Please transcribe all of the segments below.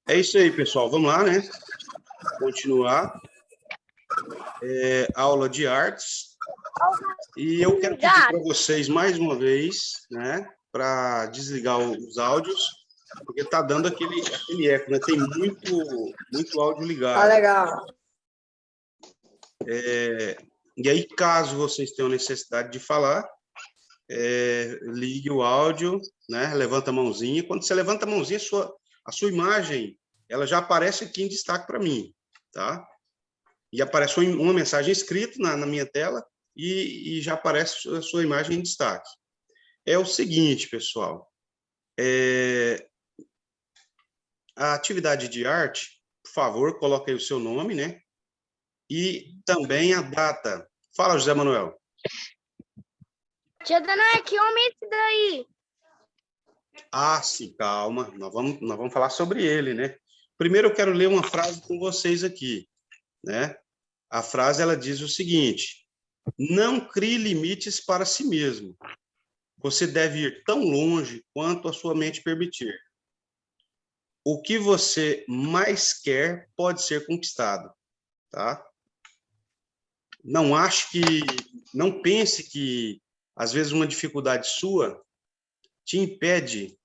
É isso aí, pessoal. Vamos lá, né? Continuar. Aula de artes. E eu quero pedir para vocês, mais uma vez, né? Para desligar os áudios, porque está dando aquele eco, né? Tem muito áudio ligado. Tá legal. E aí, caso vocês tenham necessidade de falar, ligue o áudio, né? Levanta a mãozinha. Quando você levanta a mãozinha, a sua imagem, ela já aparece aqui em destaque para mim, tá? E aparece uma mensagem escrita na minha tela e já aparece a sua imagem em destaque. É o seguinte, pessoal. A atividade de arte, por favor, coloque aí o seu nome, né? E também a data. Fala, José Manuel. Tia Danaé, que homem é esse daí? Ah, sim, calma. Nós vamos falar sobre ele, né? Primeiro eu quero ler uma frase com vocês aqui, né? A frase, ela diz o seguinte: não crie limites para si mesmo. Você deve ir tão longe quanto a sua mente permitir. O que você mais quer pode ser conquistado, tá? Não pense que, às vezes, uma dificuldade sua te impede,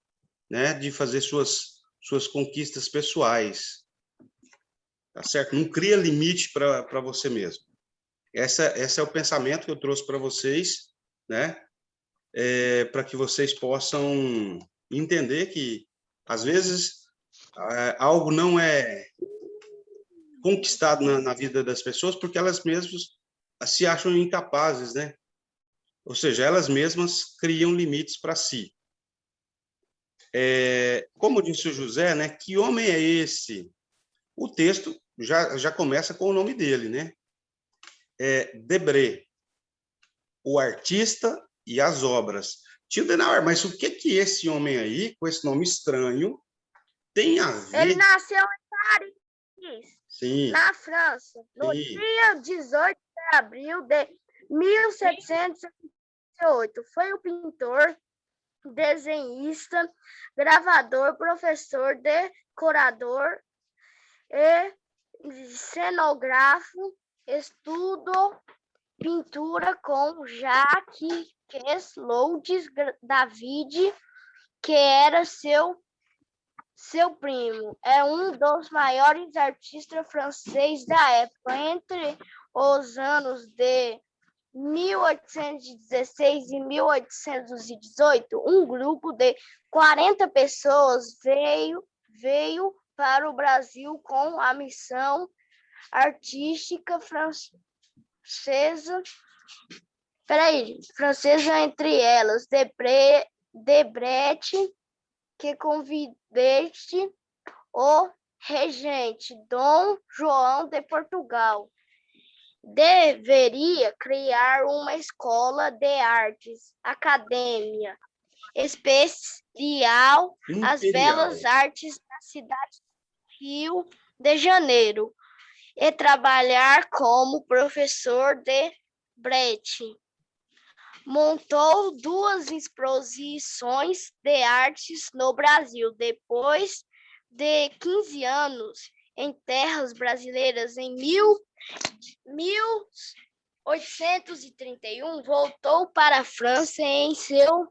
né, de fazer suas conquistas pessoais, tá certo? Não cria limite para você mesmo. Esse é o pensamento que eu trouxe para vocês, né? Para que vocês possam entender que, às vezes, algo não é conquistado na vida das pessoas porque elas mesmas se acham incapazes, né? Ou seja, elas mesmas criam limites para si. Como disse o José, né? Que homem é esse? O texto já começa com o nome dele, né? Debré, o artista e as obras. Tio Denauer, mas o que esse homem aí, com esse nome estranho, tem a ver? Ele nasceu em Paris, Sim, na França, no dia 18 de abril de 1708. Foi um pintor, desenhista, gravador, professor, decorador e cenógrafo. Estudou pintura com Jacques Louis David, que era seu primo. É um dos maiores artistas franceses da época. Entre os anos de 1816 e 1818, um grupo de 40 pessoas veio para o Brasil com a missão artística francesa, entre elas Debret, que convidaste o regente Dom João de Portugal. Deveria criar uma escola de artes, academia especial às belas artes na cidade do Rio de Janeiro e trabalhar como professor de Brecht. Montou 2 exposições de artes no Brasil. Depois de 15 anos em terras brasileiras, em 1831, voltou para a França em seu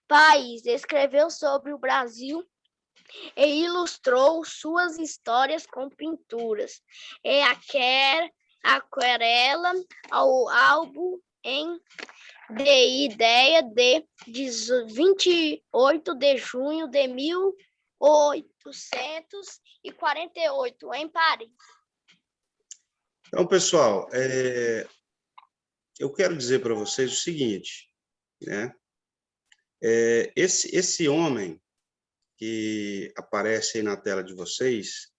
país. Escreveu sobre o Brasil e ilustrou suas histórias com pinturas e aquarela ao álbum de ideia de 28 de junho de 1848, em Paris. Então, pessoal, eu quero dizer para vocês o seguinte, né? Esse homem que aparece aí na tela de vocês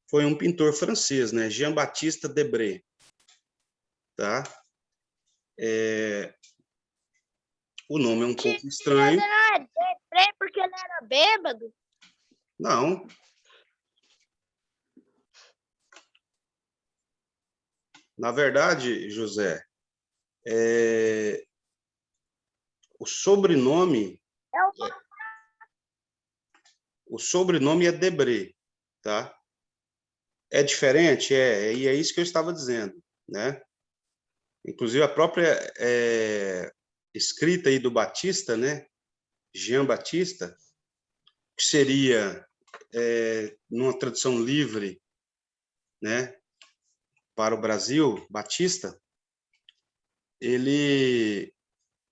foi um pintor francês, né? Jean-Baptiste Debré, tá? O nome é um pouco estranho. Não é Debré porque ele era bêbado? Não. Na verdade, José, o sobrenome o sobrenome é Debré, tá? É diferente? E é isso que eu estava dizendo, né? Inclusive, a própria escrita aí do Batista, né? Jean Batista, que seria, numa tradução livre, né? Para o Brasil, Batista, ele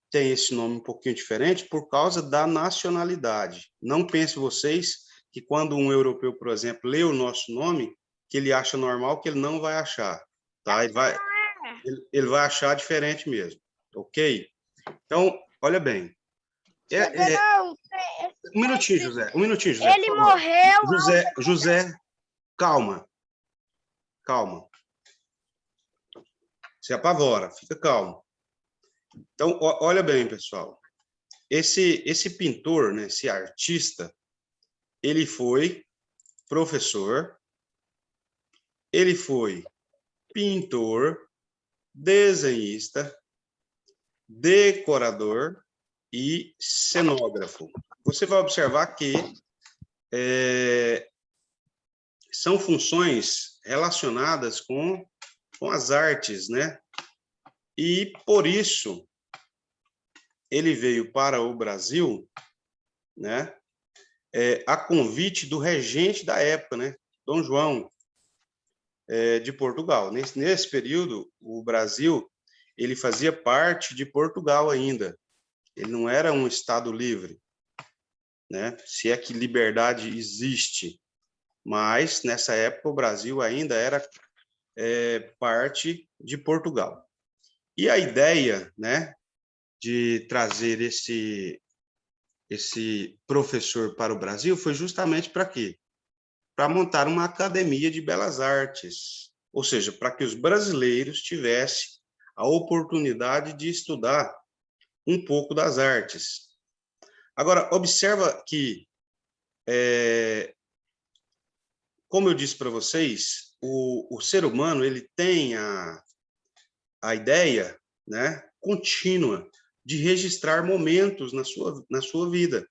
tem esse nome um pouquinho diferente por causa da nacionalidade. Não pense vocês que quando um europeu, por exemplo, lê o nosso nome, que ele acha normal, que ele não vai achar, tá? Ele vai achar diferente mesmo, ok? Então, olha bem. Não, Um minutinho, José. Um minutinho, José, por ele favor. morreu. José, calma. Calma. Se apavora, fica calmo. Então, olha bem, pessoal. Esse pintor, né, esse artista, ele foi professor, ele foi pintor, desenhista, decorador e cenógrafo. Você vai observar que são funções relacionadas com as artes, né? E, por isso, ele veio para o Brasil, né? A convite do regente da época, né? Dom João, de Portugal. Nesse período, o Brasil ele fazia parte de Portugal ainda. Ele não era um estado livre, né? Se é que liberdade existe. Mas, nessa época, o Brasil ainda era parte de Portugal. E a ideia, né, de trazer esse professor para o Brasil foi justamente para quê? Para montar uma academia de belas artes, ou seja, para que os brasileiros tivessem a oportunidade de estudar um pouco das artes. Agora, observa que, como eu disse para vocês, o ser humano ele tem a ideia, né, contínua de registrar momentos na sua vida.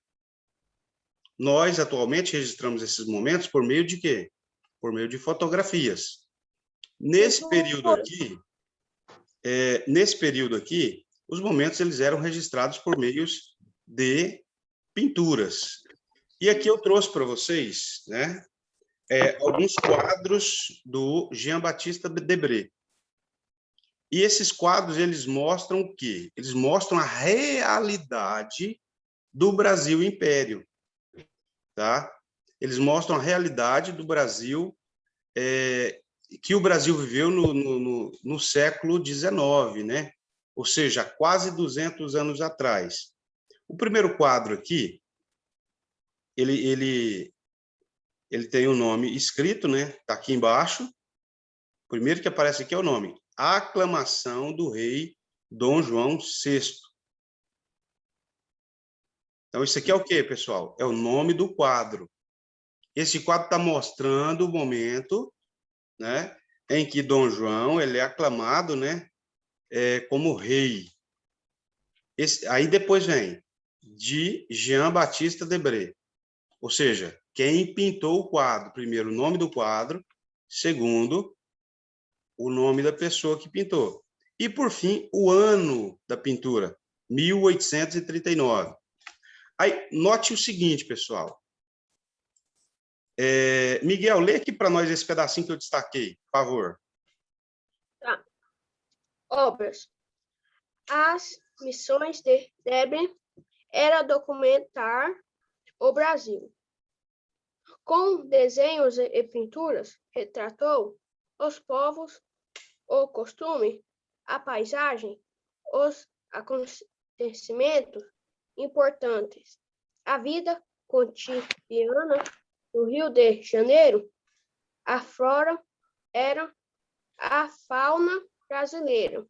Nós, atualmente, registramos esses momentos por meio de quê? Por meio de fotografias. Nesse período aqui, os momentos eles eram registrados por meios de pinturas. E aqui eu trouxe para vocês, né, alguns quadros do Jean-Baptiste Debré. E esses quadros, eles mostram o quê? Eles mostram a realidade do Brasil Império, tá? Eles mostram a realidade do Brasil, que o Brasil viveu no século XIX, né? Ou seja, quase 200 anos atrás. O primeiro quadro aqui, ele tem o nome escrito, né? Está aqui embaixo. O primeiro que aparece aqui é o nome. A Aclamação do Rei Dom João VI. Então, isso aqui é o quê, pessoal? É o nome do quadro. Esse quadro está mostrando o momento, né, em que Dom João ele é aclamado, né, como rei. Aí depois vem de Jean-Baptiste Debré, ou seja, quem pintou o quadro. Primeiro, o nome do quadro. Segundo, o nome da pessoa que pintou. E, por fim, o ano da pintura, 1839. Aí, note o seguinte, pessoal. Miguel, lê aqui para nós esse pedacinho que eu destaquei, por favor. Tá. Obras. As missões de Debré era documentar o Brasil. Com desenhos e pinturas, retratou os povos, o costume, a paisagem, os acontecimentos importantes, a vida cotidiana no Rio de Janeiro, a flora era a fauna brasileira.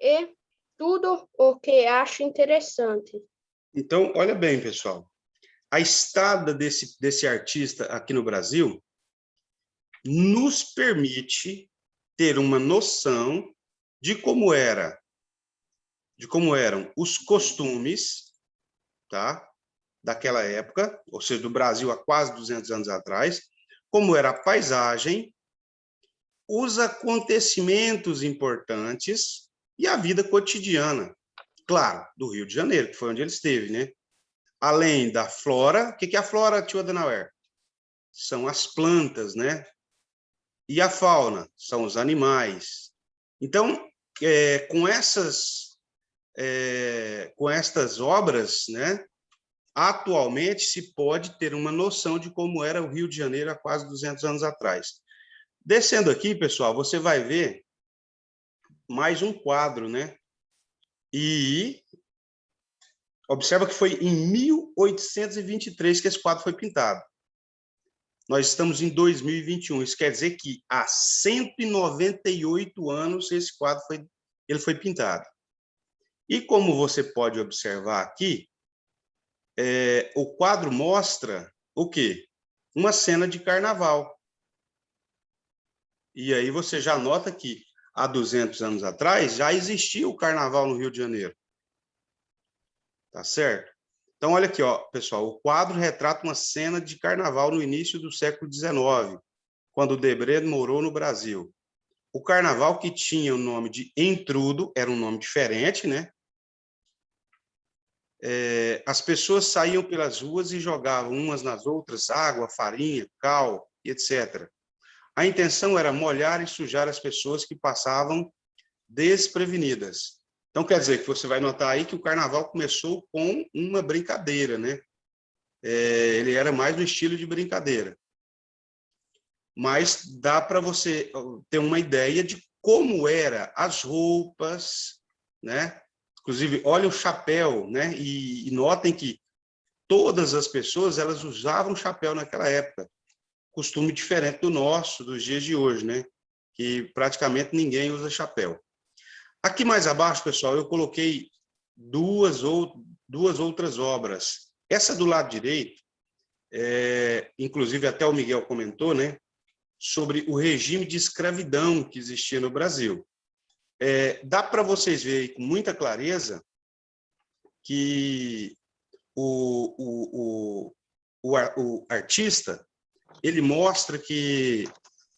E tudo o que acho interessante. Então, olha bem, pessoal. A estada desse artista aqui no Brasil nos permite ter uma noção de como eram os costumes, tá? daquela época, ou seja, do Brasil há quase 200 anos atrás, como era a paisagem, os acontecimentos importantes e a vida cotidiana, claro, do Rio de Janeiro, que foi onde ele esteve, né? Além da flora, o que é a flora, tio Adenauer? São as plantas, né? E a fauna, são os animais. Então, com estas obras, né, atualmente se pode ter uma noção de como era o Rio de Janeiro há quase 200 anos atrás. Descendo aqui, pessoal, você vai ver mais um quadro, né? E observa que foi em 1823 que esse quadro foi pintado. Nós estamos em 2021, isso quer dizer que há 198 anos esse quadro foi pintado. E como você pode observar aqui, o quadro mostra o quê? Uma cena de carnaval. E aí você já nota que há 200 anos atrás já existia o carnaval no Rio de Janeiro. Tá certo? Então, olha aqui, ó, pessoal, o quadro retrata uma cena de carnaval no início do século XIX, quando Debré morou no Brasil. O carnaval, que tinha o nome de Entrudo, era um nome diferente, né? As pessoas saíam pelas ruas e jogavam umas nas outras água, farinha, cal, etc. A intenção era molhar e sujar as pessoas que passavam desprevenidas. Então, quer dizer que você vai notar aí que o carnaval começou com uma brincadeira, né? Ele era mais no estilo de brincadeira. Mas dá para você ter uma ideia de como eram as roupas, né? Inclusive, olha o chapéu, né? E notem que todas as pessoas, elas usavam chapéu naquela época. Costume diferente do nosso, dos dias de hoje, né? Que praticamente ninguém usa chapéu. Aqui mais abaixo, pessoal, eu coloquei duas outras obras. Essa do lado direito, inclusive até o Miguel comentou, né? Sobre o regime de escravidão que existia no Brasil. Dá para vocês verem com muita clareza que o artista, ele mostra que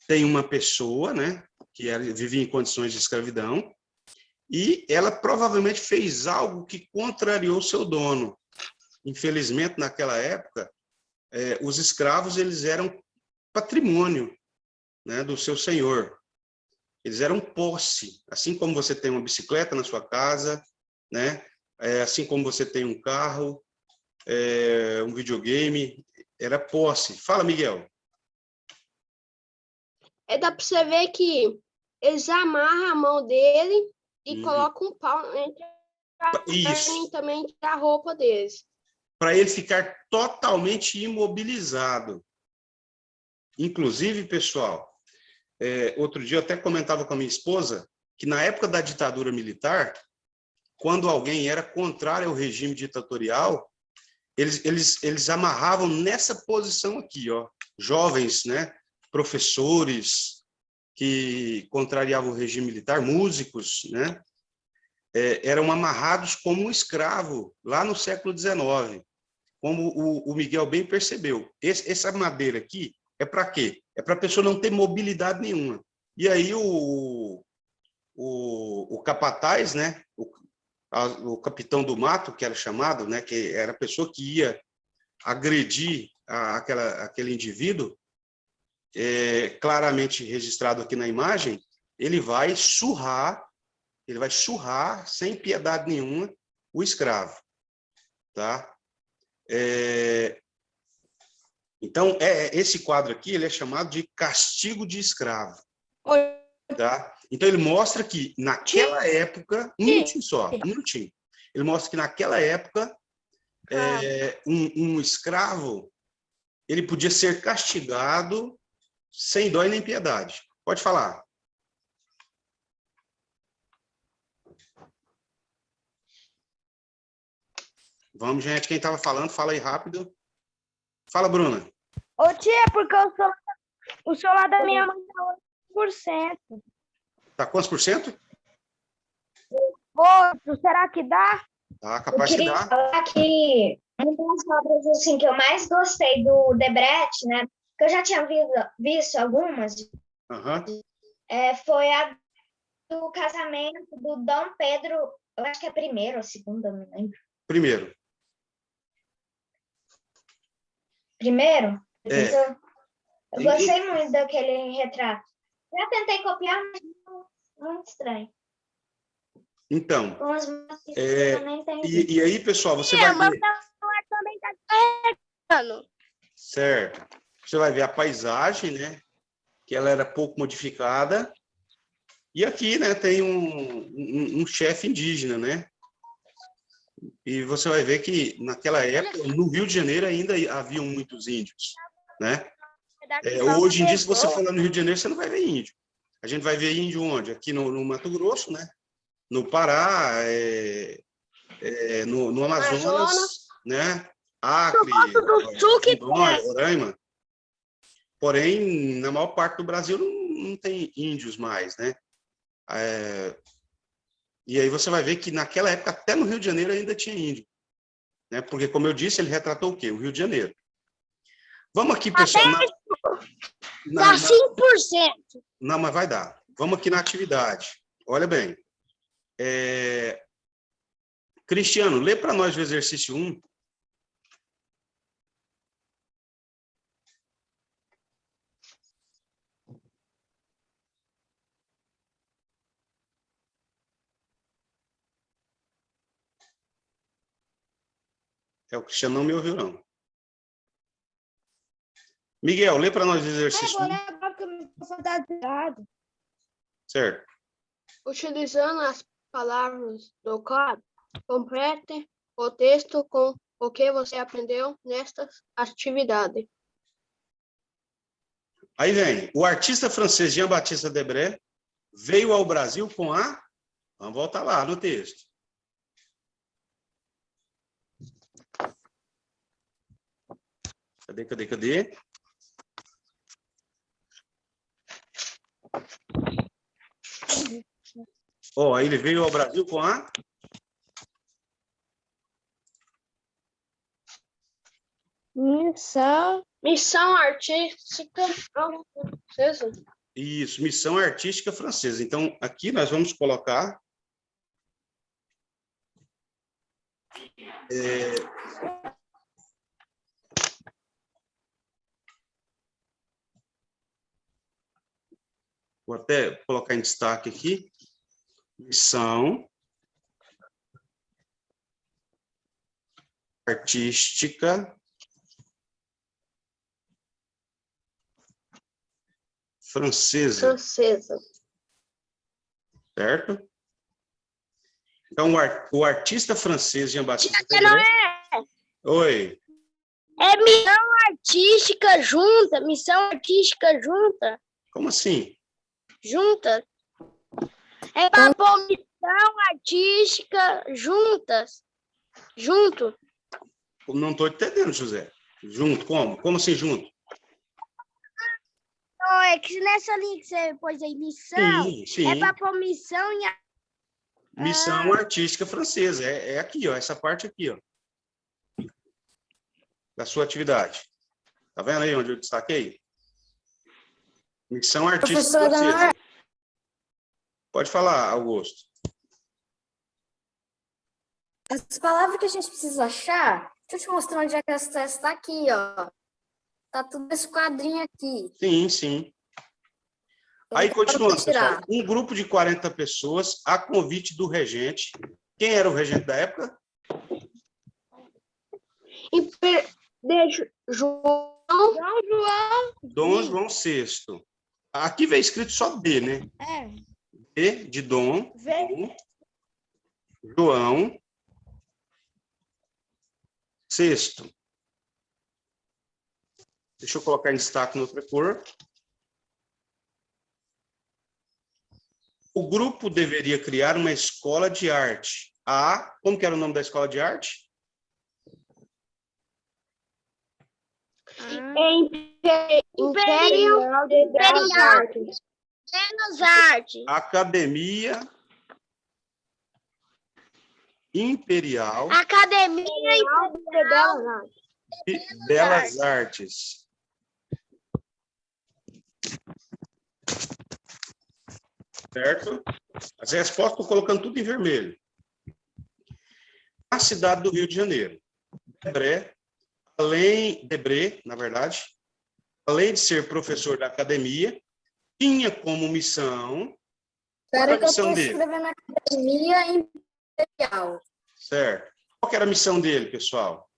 tem uma pessoa, né, que vivia em condições de escravidão, e ela provavelmente fez algo que contrariou seu dono. Infelizmente, naquela época, os escravos, eles eram patrimônio, né, do seu senhor. Eles eram posse, assim como você tem uma bicicleta na sua casa, né, assim como você tem um carro, um videogame, era posse. Fala, Miguel. Dá para você ver que eles amarram a mão dele e colocam um pau entre a perna e também a roupa deles. Para ele ficar totalmente imobilizado. Inclusive, pessoal, outro dia eu até comentava com a minha esposa que na época da ditadura militar, quando alguém era contrário ao regime ditatorial, eles amarravam nessa posição aqui, ó, jovens, né, professores que contrariavam o regime militar, músicos, né, eram amarrados como um escravo lá no século XIX, como o Miguel bem percebeu. Essa madeira aqui é para quê? É para a pessoa não ter mobilidade nenhuma. E aí o capataz, né, o capitão do mato, que era chamado, né, que era a pessoa que ia agredir aquele indivíduo, claramente registrado aqui na imagem, ele vai surrar sem piedade nenhuma o escravo, tá? Então, esse quadro aqui, ele é chamado de castigo de escravo, tá? Então, ele mostra que naquela época, um minutinho, ele mostra que naquela época, um escravo, ele podia ser castigado sem dó e nem piedade. Pode falar. Vamos, gente. Quem estava falando, fala aí rápido. Fala, Bruna. Ô, tia, porque o celular da minha mãe tá 8%. Tá quantos por cento? 8, será que dá? Tá, capaz de dar. Falar que Uma das obras assim, que eu mais gostei do Debrecht, né? Que eu já tinha visto algumas, Aham. foi a do casamento do Dom Pedro, eu acho que é primeiro ou segundo, eu não lembro. Primeiro. Primeiro? É. Eu gostei muito daquele retrato. Já tentei copiar, mas muito estranho. Então, Umas que eu nem entendi. e aí, pessoal, você vai Mas ver. o celular também tá carregando. Certo. Você vai ver a paisagem, né? Que ela era pouco modificada. E aqui, né, tem um chefe indígena, né? E você vai ver que naquela época, no Rio de Janeiro ainda haviam muitos índios, né? Hoje em dia, se você for lá no Rio de Janeiro, você não vai ver índio. A gente vai ver índio onde? Aqui no Mato Grosso, né? No Pará, no Amazonas, né? Acre, Do sul que Rondônia, Roraima. Porém, na maior parte do Brasil não tem índios mais, né? E aí você vai ver que naquela época, até no Rio de Janeiro ainda tinha índio, né? Porque, como eu disse, ele retratou o quê? O Rio de Janeiro. Vamos aqui, pessoal. Dá 5%. Não, mas vai dar. Vamos aqui na atividade. Olha bem. Cristiano, lê para nós o exercício 1. O Cristiano não me ouviu, não. Miguel, lê para nós o exercício 1. Agora que eu me fantasiado. Certo. Utilizando as palavras do quadro, complete o texto com o que você aprendeu nesta atividade. Aí vem. O artista francês Jean-Baptiste Debré veio ao Brasil com a... Vamos voltar lá no texto. Cadê? Aí ele veio ao Brasil com a... Missão artística francesa. Isso, missão artística francesa. Então, aqui nós vamos colocar... Vou até colocar em destaque aqui. Missão artística francesa. Certo? Então, o artista francês Jean-Baptiste Debré... Oi. É missão artística junta. Como assim? Junta. É para pôr missão artística juntas. Junto. Não estou entendendo, José. Junto, como? Como assim junto? Não, é que nessa linha que você pôs aí, missão, sim. é para pôr missão em... Missão artística francesa. É aqui, ó, essa parte aqui, ó. Da sua atividade. Tá vendo aí onde eu destaquei? Missão artística francesa. Pode falar, Augusto. As palavras que a gente precisa achar, deixa eu te mostrar onde é que essa está aqui, ó. Tá tudo nesse quadrinho aqui. Sim. Aí, continuando, pessoal. Um grupo de 40 pessoas, a convite do regente. Quem era o regente da época? Dom João VI. Aqui veio escrito só D, né? D de Dom. João VI. Deixa eu colocar em destaque no outra cor. O grupo deveria criar uma escola de arte. Como que era o nome da escola de arte? Imperial de Belas Artes. Belas Artes. Academia Imperial Academia Imperial de Belas Artes. de Belas Artes. Certo? As respostas estou colocando tudo em vermelho. Na cidade do Rio de Janeiro, Debré, na verdade, além de ser professor da academia, tinha como missão... Qual era Espera a que eu missão estou dele? escrevendo Academia Imperial. Certo. Qual que era a missão dele, pessoal?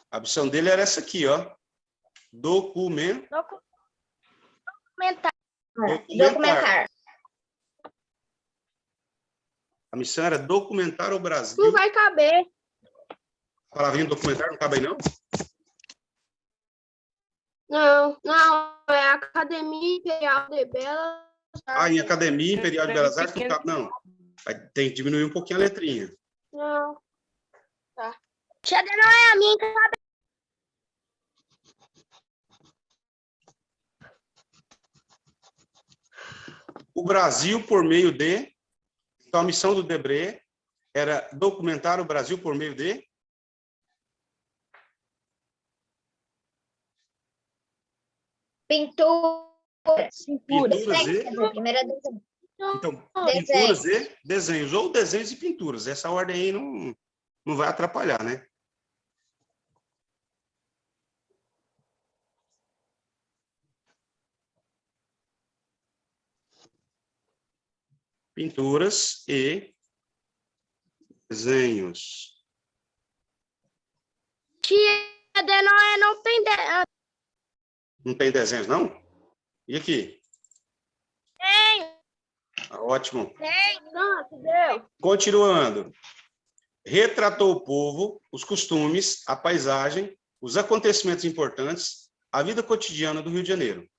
A missão dele era essa aqui, ó. Documentar. Documentar. A missão era documentar o Brasil. Não vai caber. A palavrinha documentar não cabe aí, não? Não, é a Academia Imperial de Belas Ah, em Artes. Academia Imperial de Belas Artes não cabe, não. Tem que diminuir um pouquinho a letrinha. Não. Tia Adenoé, a minha O Brasil, por meio de... Então, a missão do Debré era documentar o Brasil por meio de... Pintura. Pinturas e... Primeira desenho. Então, Desenho. pinturas e desenhos. Ou desenhos e pinturas. Essa ordem aí não vai atrapalhar, né? Pinturas e desenhos. tia Adenoé não tem... Não tem desenhos, não? E aqui? Tem. Ah, ótimo. Pronto, deu. Continuando. Retratou o povo, os costumes, a paisagem, os acontecimentos importantes, a vida cotidiana do Rio de Janeiro.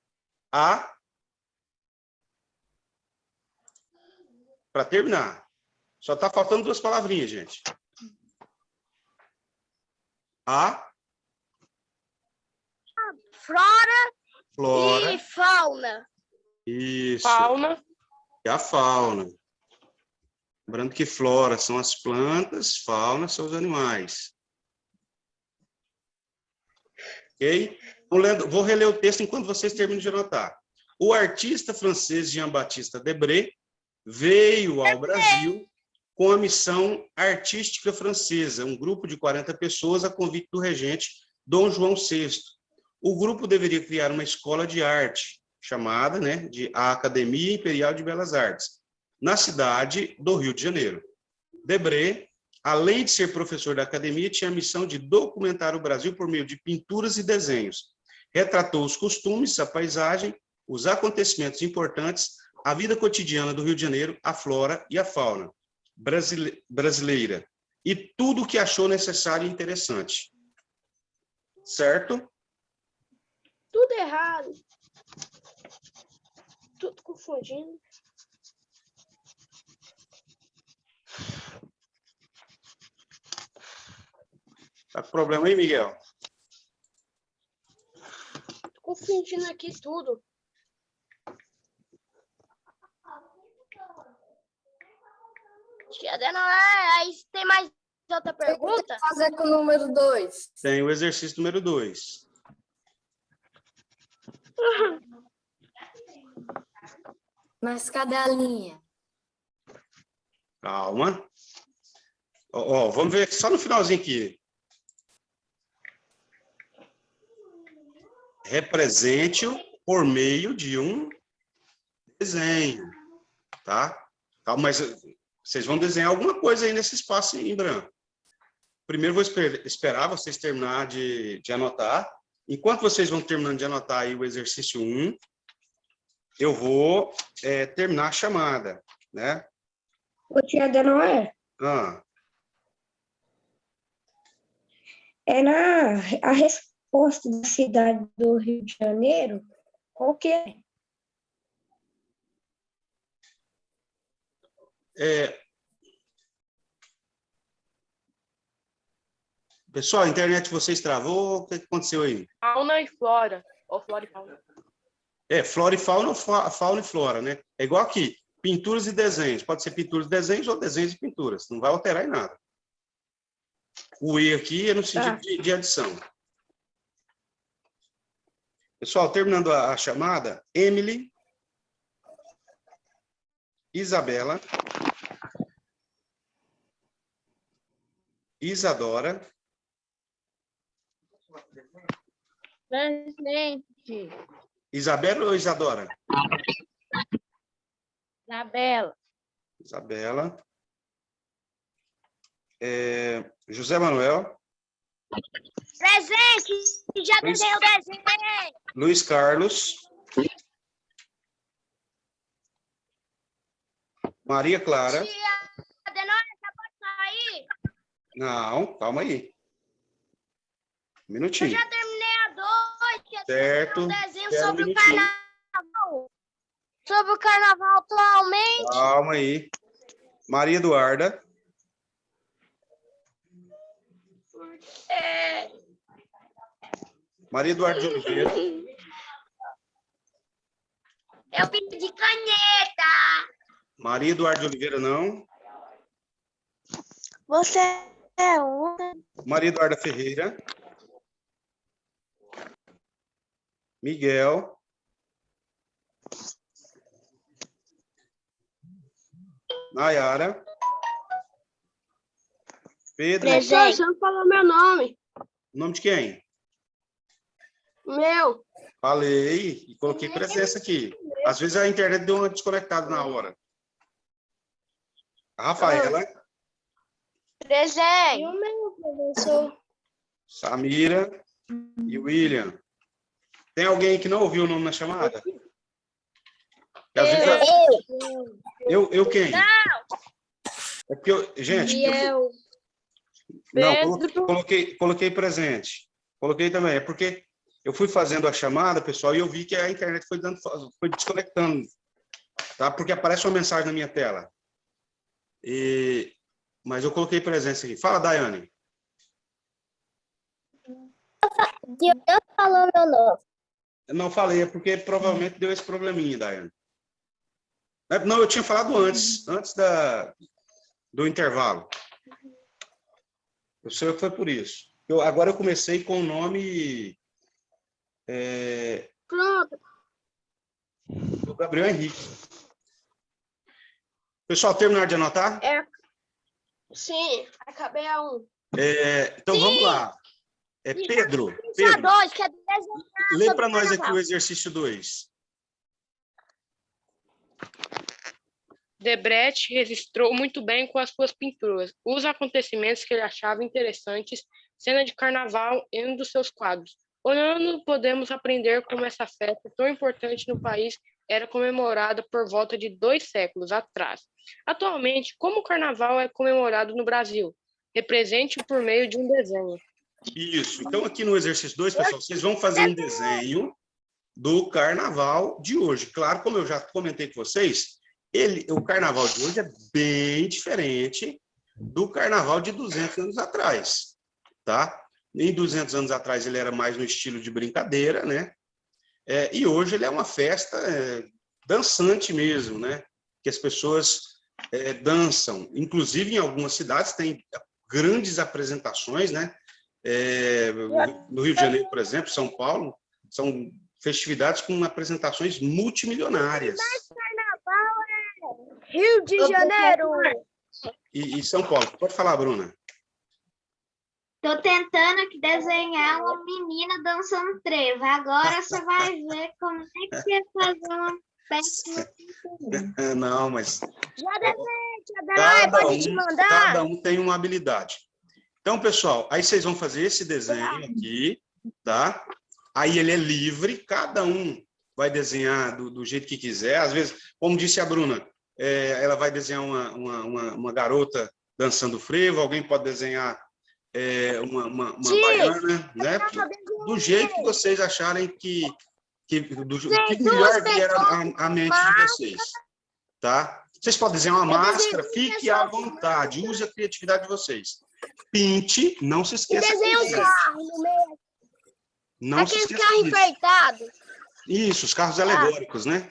Para terminar, só está faltando duas palavrinhas, gente. Flora. E fauna. Isso. Fauna. E a fauna. Lembrando que flora são as plantas, fauna são os animais. Ok? Vou reler o texto enquanto vocês terminam de anotar. O artista francês Jean-Baptiste Debré veio ao Brasil com a missão artística francesa, um grupo de 40 pessoas a convite do regente Dom João VI. O grupo deveria criar uma escola de arte, chamada, né, de a Academia Imperial de Belas Artes, na cidade do Rio de Janeiro. Debré, além de ser professor da academia, tinha a missão de documentar o Brasil por meio de pinturas e desenhos. Retratou os costumes, a paisagem, os acontecimentos importantes, a vida cotidiana do Rio de Janeiro, a flora e a fauna brasileira, e tudo o que achou necessário e interessante. Certo? Tudo errado. Tudo confundindo. Tá com problema aí, Miguel? Tô confundindo aqui tudo. Tia Adenoé, aí tem mais outra pergunta? Fazer com o número 2. Tem o exercício número 2. Mas cadê a linha? Calma. Ó, vamos ver só no finalzinho aqui. Represente-o por meio de um desenho, tá? Calma, mas vocês vão desenhar alguma coisa aí nesse espaço em branco. Primeiro vou esperar vocês terminar de anotar. Enquanto vocês vão terminando de anotar aí o exercício 1, eu vou terminar a chamada, né? Ô, tia Adenoé, era a resposta da cidade do Rio de Janeiro, qual que é? Pessoal, a internet de vocês travou? O que aconteceu aí? Fauna e flora. Ou flora e fauna. Flora e fauna, ou fauna e flora, né? É igual aqui, pinturas e desenhos. Pode ser pinturas e desenhos ou desenhos e pinturas. Não vai alterar em nada. O E aqui é no sentido de adição. Pessoal, terminando a chamada, Emily, Isabela, Isadora, Presente. Isabela ou Isadora? Isabela. Isabela. José Manuel. Presente. Já Luiz- dei o desenho. Luiz Carlos. Maria Clara. Tia Adenora, já pode sair? Não, calma aí. Um Eu minutinho. já terminei a 2, que é Certo. um desenho Espera um sobre o minutinho. carnaval. Sobre o carnaval atualmente. Calma aí. Maria Eduarda. Maria Eduarda de Oliveira. Eu pedi caneta. Maria Eduarda de Oliveira, não. Você é um. Maria Eduarda Ferreira. Miguel. Nayara. Pedro. Professor, você não falou meu nome. Nome de quem? Meu. Falei e coloquei presença aqui. Às vezes a internet deu uma desconectada na hora. A Rafaela, E Presente. o meu, professor? Samira e William. Tem alguém que não ouviu o nome na chamada? Que às vezes eu quem? É porque gente, Biel. não, coloquei presente. Coloquei também, é porque eu fui fazendo a chamada, pessoal, e eu vi que a internet foi desconectando, tá? Porque aparece uma mensagem na minha tela. Mas eu coloquei presença aqui. Fala, Daiane. Eu falou meu nome. Eu não falei, é porque provavelmente deu esse probleminha, Daiane. Não, eu tinha falado antes do intervalo. Eu sei que foi por isso. Agora eu comecei com o nome Pronto. do Gabriel Henrique. Pessoal, terminaram de anotar? Sim, acabei a 1. Então vamos lá. Pedro, Dois, que é desenhar lê sobre para nós aqui carnaval. o exercício 2. Debrecht registrou muito bem com as suas pinturas os acontecimentos que ele achava interessantes, cena de carnaval em um dos seus quadros. Olhando, podemos aprender como essa festa tão importante no país era comemorada por volta de 2 séculos atrás. Atualmente, como o carnaval é comemorado no Brasil? Represente por meio de um desenho. Isso. Então, aqui no exercício 2, pessoal, vocês vão fazer um desenho do carnaval de hoje. Claro, como eu já comentei com vocês, o carnaval de hoje é bem diferente do carnaval de 200 anos atrás, tá? Em 200 anos atrás ele era mais no estilo de brincadeira, né? E hoje ele é uma festa dançante mesmo, né? Que as pessoas dançam. Inclusive, em algumas cidades tem grandes apresentações, né? No Rio de Janeiro, por exemplo, São Paulo, são festividades com apresentações multimilionárias. Rio de Janeiro. E São Paulo. Pode falar, Bruna. Tô tentando aqui desenhar uma menina dançando trevo. Agora você vai ver como é que é fazer uma peça. Não, mas Já desenhei, pode te mandar. cada um tem uma habilidade. Então, pessoal, aí vocês vão fazer esse desenho aqui, tá? Aí ele é livre, cada um vai desenhar do jeito que quiser. Às vezes, como disse a Bruna, ela vai desenhar uma garota dançando frevo, alguém pode desenhar uma baiana, né? Do jeito que vocês acharem que melhor vier à mente de vocês, tá? Vocês podem desenhar uma máscara, fique à vontade, use a criatividade de vocês. Pinte, não se E esqueça desenha um disso. carro no meio. Não se Aqueles esqueça carros disso. enfeitados. Isso, os carros alegóricos, né?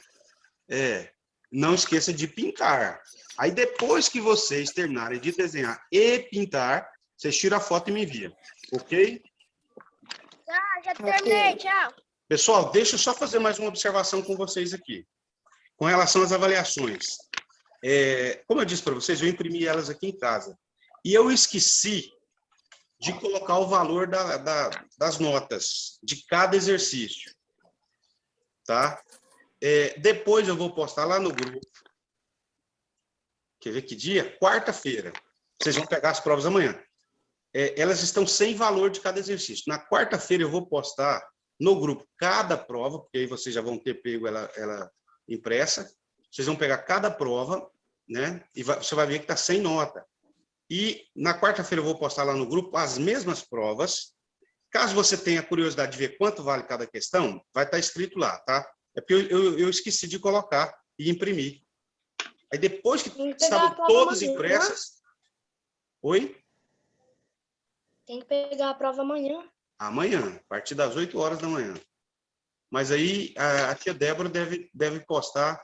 Não esqueça de pintar. Aí, depois que vocês terminarem de desenhar e pintar, vocês tiram a foto e me enviam, ok? Tá, já terminei, tchau. Pessoal, deixa eu só fazer mais uma observação com vocês aqui. Com relação às avaliações. Como eu disse para vocês, eu imprimi elas aqui em casa. E eu esqueci de colocar o valor das notas de cada exercício. Tá? Depois eu vou postar lá no grupo. Quer ver que dia? Quarta-feira. Vocês vão pegar as provas amanhã. Elas estão sem valor de cada exercício. Na quarta-feira eu vou postar no grupo cada prova, porque aí vocês já vão ter pego ela impressa. Vocês vão pegar cada prova, né? E você vai ver que está sem nota. E na quarta-feira eu vou postar lá no grupo as mesmas provas. Caso você tenha curiosidade de ver quanto vale cada questão, vai estar escrito lá, tá? É porque eu esqueci de colocar e imprimir. Aí depois que estavam todas impressas... Oi? Tem que pegar a prova amanhã. Amanhã, a partir das 8 horas da manhã. Mas aí a tia Débora deve postar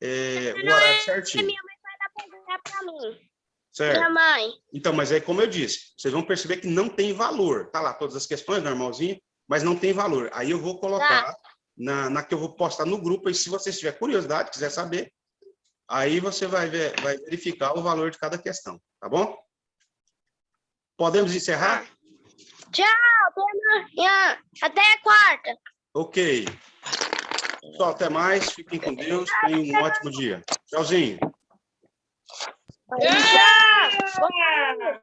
o horário certinho. Minha mãe vai dar pegar pra mim. Certo? Minha mãe. Então, mas aí, como eu disse, vocês vão perceber que não tem valor. Tá lá todas as questões, normalzinho, mas não tem valor. Aí eu vou colocar na que eu vou postar no grupo, e se você tiver curiosidade, quiser saber, aí você vai verificar o valor de cada questão, tá bom? Podemos encerrar? Tchau, até amanhã. Até quarta. Ok. Pessoal, até mais. Fiquem com Deus. Tenham um ótimo dia. Tchauzinho. Tchau.